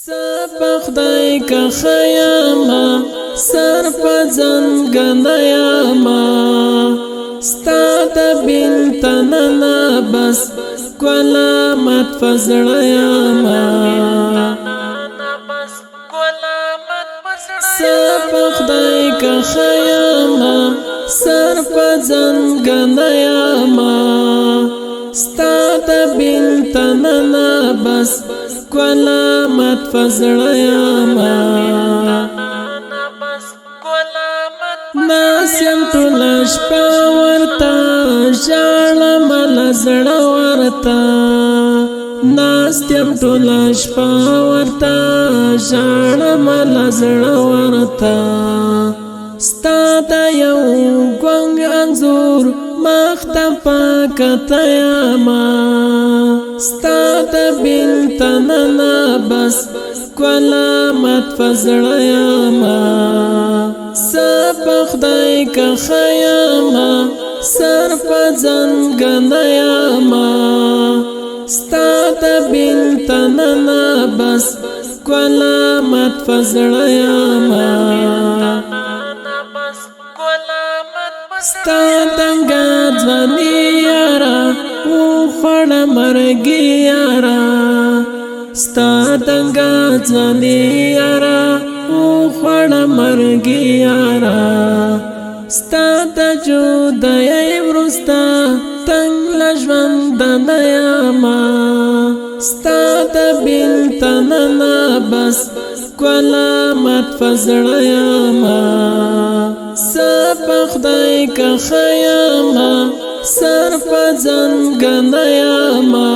خدای که خیاما سر پزن گنیاما ستا د بنتنا بس کلامت فزړیاما سر خدای که خیاما سر پزن گنیاما ستا د بنتنا بس کلامت فزړیاما ناسیم ټول شپه ورته ژړم له زړه ورته ناستیم ټول شپه ورته ژړم له زړه ورته ستا د یو ګونګ انځور مخ ته پکته یاما ستا د بنتنا بس کلامت فزړیاما سب خدای که خیاما سر پزن گنیاما ستا د بنتنا بس کلامت فزړیاما ستا دنګا ځواني یارا وخړ مرګي یارا ستا دنګا ځواني یارا وخړ مرګي یارا ستا د جودای ورستا تنگ لژوند نیاما ستا د بنتنا بس کلامت فزړیاما سب خدای که خیاما سر پزن گنیاما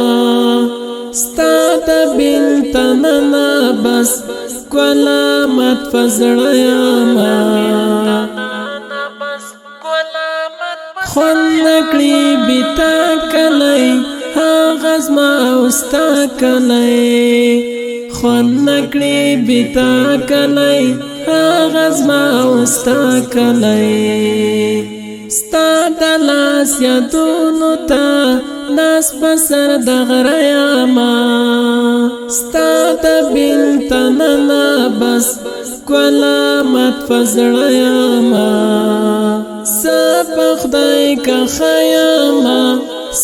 ستا د بنتنا بس کلامت فزړیاما خون نکړي بیتا کلی هغه زما اوستا کلی خون نکړي بیتا کلی هغه زما اوستا کلی ستا د لاس یادونو ته ناس بسر د غریاما ستا د بنتنا بس کلامت فزړیاما سب خدای که خیاما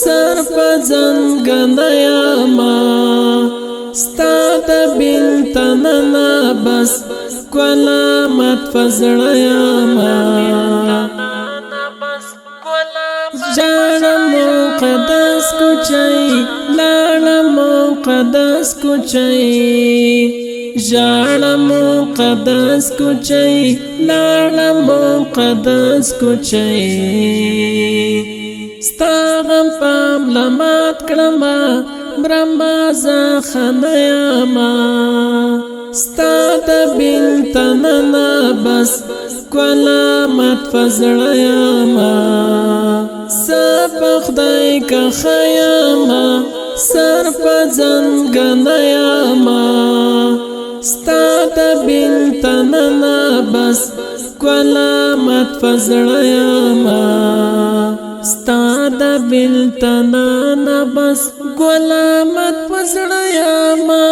سر پزن گنیاما ستا د بنتنا بس کلامت فزړیاما جانم مقدس کوچی لاړم مقدس کوچی جانم مقدس کوچی لاړم مقدس کوچی ستا غم پام لمات کړم برمازه خنیاما ستا د بنتنا بس کلامت فزړیاما سب خدای که خیاما سر پزن گنیاما ستا د بنتنا بس کلامت فزړیاما ستا د بنتنا بس کلامت فزړیاما